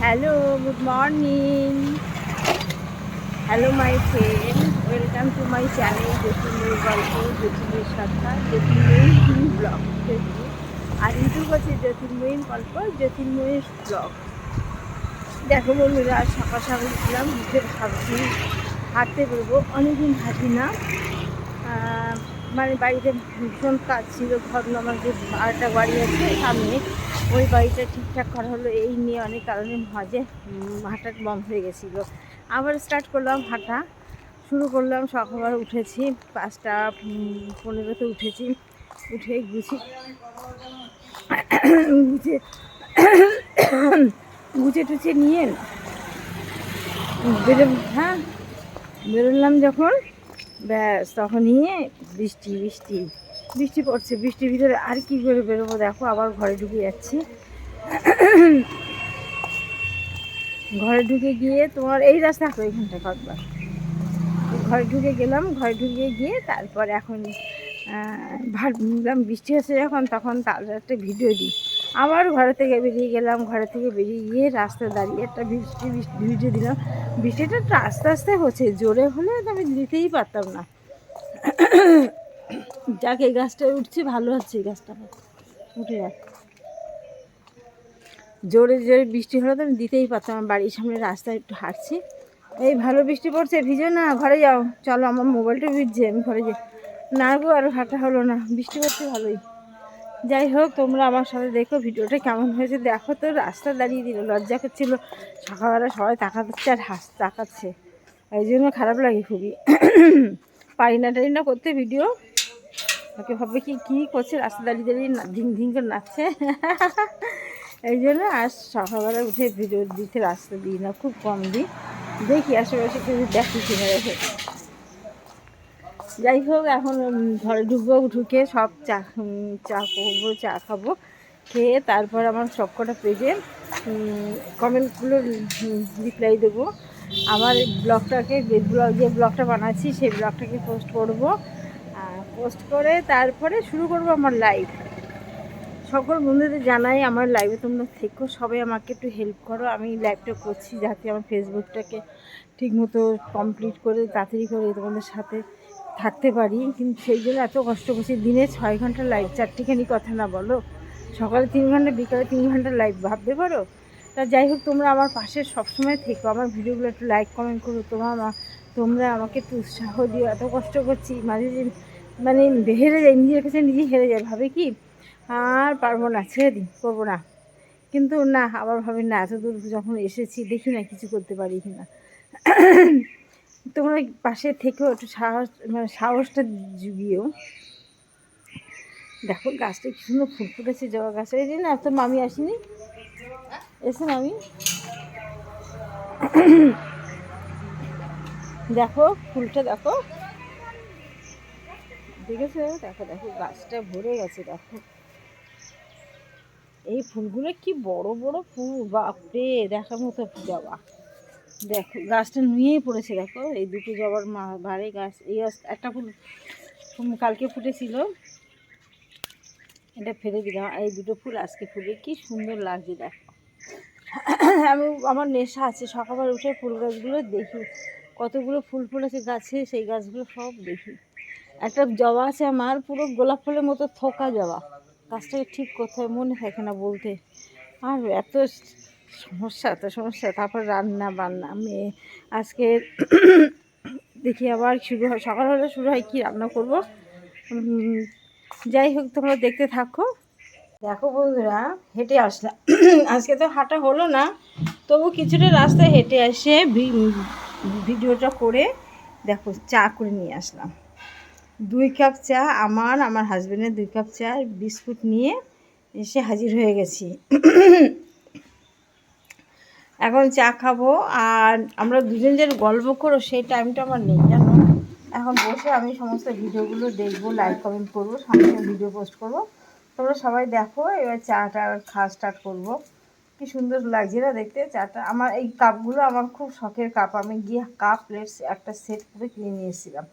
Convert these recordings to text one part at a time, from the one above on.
Hello, good morning. Hello my friend, welcome to my channel Jyotirmoyee গল্প, জ্যোতির্ময়ী সত্তা, Jyotirmoyee blog, Facebook আর YouTube আছে জ্যোতির্ময়ীর গল্প, জ্যোতির্ময়ীর ব্লগ। দেখো বন্ধুরা, সকাল সকাল উঠলাম, উঠে ভাবছি হাঁটতে বেরোবো। অনেকদিন হাঁটি না, মানে বাড়িতে ভীষণ কাজ ছিল। ঘর আমার যে আরেকটা বাড়ি আছে সামনে, ওই বাড়িটা ঠিকঠাক করা হলো, এই নিয়ে অনেক কারণে মাঝে হাঁটা বন্ধ হয়ে গেছিলো। আবার স্টার্ট করলাম হাঁটা, শুরু করলাম। সকালবেলা উঠেছি 5:15-তে উঠেছি। উঠে গুছিয়ে গুছিয়ে গুছিয়ে টুছিয়ে নিয়ে হ্যাঁ বেরোলাম যখন, ব্যাস তখন নিয়ে বৃষ্টি বৃষ্টি বৃষ্টি পড়ছে। বৃষ্টির ভিতরে আর কি করে বেরোবো, দেখো আবার ঘরে ঢুকে যাচ্ছি। ঘরে ঢুকে গিয়ে তোমার এই রাস্তা আসো, এইখানটা কতবার ঘরে ঢুকে গেলাম। ঘরে ঢুকে গিয়ে তারপর এখন ভাবলাম বৃষ্টি হচ্ছে যখন, তখন তাদের একটা ভিডিও দিই। আবার ঘরে থেকে বেরিয়ে গেলাম। ঘরে থেকে বেরিয়ে গিয়ে রাস্তায় দাঁড়িয়ে একটা ভিডিও দিলাম। বৃষ্টিটা একটু আস্তে আস্তে হচ্ছে, জোরে হলে আমি দিতেই পারতাম না। যাকে এই গাছটায় উঠছে, ভালো হচ্ছে এই গাছটা উঠে যাচ্ছে। জোরে জোরে বৃষ্টি হলে তো আমি দিতেই পারতাম। আমার বাড়ির সামনে রাস্তায় একটু হাঁটছি, এই ভালো বৃষ্টি পড়ছে, ভিজে না, ঘরে যাও। চলো, আমার মোবাইলটা ভিজছে, আমি ঘরে যাই না গো। আর হাঁটা হলো না, বৃষ্টি পড়ছে ভালোই। যাই হোক, তোমরা আমার সাথে দেখো ভিডিওটা কেমন হয়েছে। দেখো তো, রাস্তা দাঁড়িয়ে দিল, লজ্জা করছিল। সকালবেলা সবাই তাকাচ্ছে আর তাকাচ্ছে, এই জন্য খারাপ লাগে খুবই। পারি না টারি না করতে ভিডিও, ওকে ভাববে কি কী করছে, রাস্তা দাঁড়িয়ে দাঁড়িয়ে ধিং ধিং করে নাচছে। এই জন্য আর সকালবেলা উঠে ভিডিও দিতে রাস্তা দিই না, খুব কম দিই। দেখি আশেপাশে কেউ দেখি কিনে রেখে। যাই হোক, এখন ঘরে ঢুকবো, ঢুকে সব চা করবো, চা খাবো। খেয়ে তারপর আমার সবকটা পেজে কমেন্টগুলো রিপ্লাই দেবো। আমার ব্লগটাকে যে ব্লগটা বানাচ্ছি সেই ব্লগটাকে পোস্ট করব। পোস্ট করে তারপরে শুরু করব আমার লাইভ। সকল বন্ধুদের জানাই, আমার লাইভে তোমরা থেকো, সবাই আমাকে একটু হেল্প করো। আমি লাইভটা করছি যাতে আমার ফেসবুকটাকে ঠিকমতো কমপ্লিট করে তাড়াতাড়ি করে তোমাদের সাথে থাকতে পারি। কিন্তু সেই জন্য এত কষ্ট করছি। দিনে 6 ঘন্টা লাইভ, চারটিখানি কথা না বলো, সকালে 3 ঘন্টা, বিকালে 3 ঘন্টা লাইভ, ভাবতে পারো। তা যাই হোক, তোমরা আমার পাশে সবসময় থেকো, আমার ভিডিওগুলো একটু লাইক কমেন্ট করো। তোমরা আমাকে একটু উৎসাহ দিও। এত কষ্ট করছি, মাঝে যে মানে হেরে যাই, নিজের কাছে নিজেই হেরে যাই, ভাবে কি আর পারবো না, ছেড়ে দিই, করবো না। কিন্তু না, আবার ভাবি না, এত দূর যখন এসেছি, দেখি না কিছু করতে পারি কি না। তোমরা পাশে থেকেও একটু সাহসটা জুগিয়েও। দেখো গাছটা কি সুন্দর ফুল ফুটেছে, জবা গাছ। এই যে না, তোর মামি আসেনি, এসে মামি দেখো ফুলটা, দেখো, দেখেছো? দেখো দেখো, গাছটা ভরে গেছে। দেখো এই ফুলগুলো কি বড় বড় ফুল, বাপরে, দেখার মতো জবা। দেখো গাছটা নুয়েই পড়েছে। দেখো এই দুটো জবার ভারে গাছ। এই একটা ফুল কালকে ফুটেছিল, এটা ফেলে দিলাম। এই দুটো ফুল আজকে ফুলে, কি সুন্দর লাগছে দেখো। আমার নেশা আছে, সকালবেলা উঠে ফুল গাছগুলো দেখি, কতগুলো ফুল ফুলেছে গাছে, সেই গাছগুলো সব দেখি। একটা জবা আছে আমার, পুরো গোলাপ ফুলের মতো থোকা জবা। গাছটাকে ঠিক কোথায় মনে থাকে না বলতে। আর এত সমস্যা। তারপর রান্না বান্না, মেয়ে আজকে দেখি আবার শুরু হয়, সকালবেলা শুরু হয় কি রান্না করব। যাই হোক, তোমরা দেখতে থাকো। দেখো বন্ধুরা, হেঁটে আসলাম। আজকে তো হাঁটা হলো না, তবু কিছুটা রাস্তায় হেঁটে এসে ভিডিওটা করে দেখো চা করে নিয়ে আসলাম। 2 কাপ চা, আমার হাজব্যান্ডের 2 কাপ চা, বিস্কুট নিয়ে এসে হাজির হয়ে গেছি। এখন চা খাবো, আর আমরা দুজন যে গল্প করো সেই টাইমটা আমার নেই, জানো। এখন বসে আমি সমস্ত ভিডিওগুলো দেখবো, লাইক কমেন্ট করবো, সমস্ত ভিডিও পোস্ট করবো। তোমরা সবাই দেখো। এবার চাটা খাওয়া স্টার্ট করবো। কি সুন্দর লাগছে না দেখতে চাটা। আমার এই কাপগুলো আমার খুব শখের কাপ। আমি গিয়ে কাপ প্লেটস একটা সেট করে কিনে নিয়ে এসেছিলাম,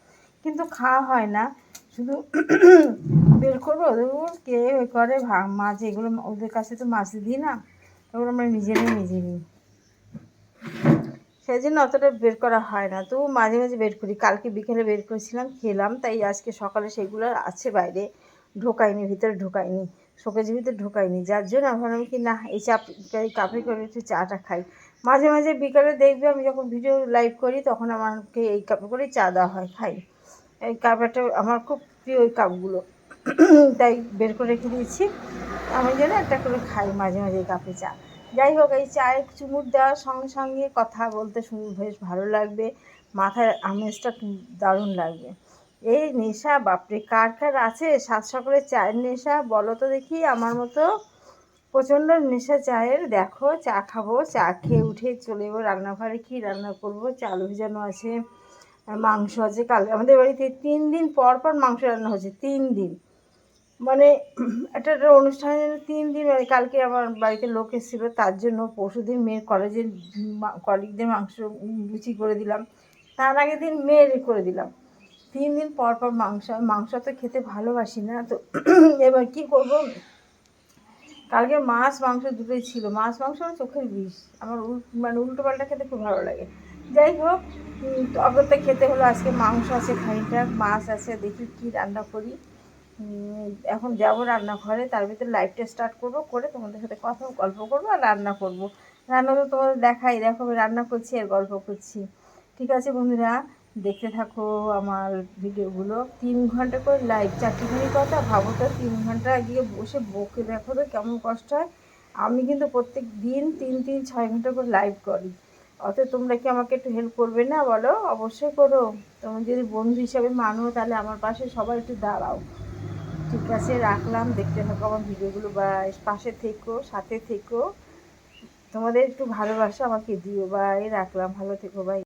কিন্তু খাওয়া হয় না। শুধু বের করবো, কে করে মাছ, এগুলো ওদের কাছে তো মাছ দিই না, ওগুলো আমরা নিজে নিই। সেই জন্য অতটা বের করা হয় না, তবু মাঝে মাঝে বের করি। কালকে বিকেলে বের করেছিলাম, খেলাম, তাই আজকে সকালে সেগুলো আছে বাইরে, ঢোকাইনি, ভিতরে ঢোকাইনি, শোকেজের ভিতরে ঢোকাইনি, যার জন্য আমি ভাবলাম কি না এই এই কাপে করে একটু চাটা খাই। মাঝে মাঝে বিকালে দেখবে আমি যখন ভিডিও লাইভ করি তখন আমাকে এই কাপে করেই চা দেওয়া হয়, খাই। এই কাপটা আমার খুব প্রিয়, ওই কাপগুলো, তাই বের করে রেখে দিয়েছি। আমি যেন একটা করে খাই মাঝে মাঝে এই কাপে চা। যাই হোক, এই চায়ে চুমুক দেওয়ার সঙ্গে সঙ্গে কথা বলতে বেশ ভালো লাগবে, মাথার আমেজটা দারুণ লাগবে। এই নেশা বাপরে কার কার আছে সাত সকালে চায়ের নেশা বলো তো দেখি। আমার মতো প্রচণ্ড নেশা চায়ের। দেখো চা খাবো, চা খেয়ে উঠে চলে যাবো রান্নাঘরে, কী রান্না করবো, চাল ভিজানো আছে, মাংস আছে। কাল আমাদের বাড়িতে 3 দিন পর পর মাংস রান্না হচ্ছে, 3 দিন, মানে একটা একটা অনুষ্ঠানের জন্য 3 দিন। মানে কালকে আমার বাড়িতে লোক এসেছিলো, তার জন্য পরশুদিন মেয়ের কলেজের কলিগদের মাংস লুচি করে দিলাম, তার আগের দিন মেয়ের করে দিলাম। 3 দিন পর পর মাংস, মাংস তো খেতে ভালোবাসি না তো। এবার কি করব, কালকে মাছ মাংস দুটোই ছিল। মাছ মাংস আমার চোখের বিষ, আমার মানে উল্টো পাল্টা খেতে খুব ভালো লাগে। যাই হোক, অগত্যা খেতে হলো। আজকে মাংস আছে খানিকটা, মাছ আছে, দেখি কী রান্না করি। এখন যাবো রান্নাঘরে, তার ভিতরে লাইভটা স্টার্ট করবো, করে তোমাদের সাথে কথা গল্প করবো আর রান্না করব। রান্না তো তোমাদের দেখাই, দেখো আমি রান্না করছি আর গল্প করছি। ঠিক আছে বন্ধুরা, দেখতে থাকো আমার ভিডিওগুলো। 3 ঘন্টা করে লাইভ, চারটিখানি কথা ভাবো তো, 3 ঘন্টা গিয়ে বসে বকে দেখো তো কেমন কষ্ট হয়। আমি কিন্তু প্রত্যেক দিন 3-6 ঘন্টা করে লাইভ করি। অতএব তোমরা কি আমাকে একটু হেল্প করবে না বলো? অবশ্যই করো। তুমি যদি বন্ধু হিসাবে মানো তাহলে আমার পাশে সবাই একটু দাঁড়াও। ঠিক আছে, রাখলাম, দেখতে থাকো আমার ভিডিওগুলো, বা পাশে থেকো, সাথে থেকো, তোমাদের একটু ভালোবাসা আমাকে দিও। বাই, রাখলাম, ভালো থেকো, বাই।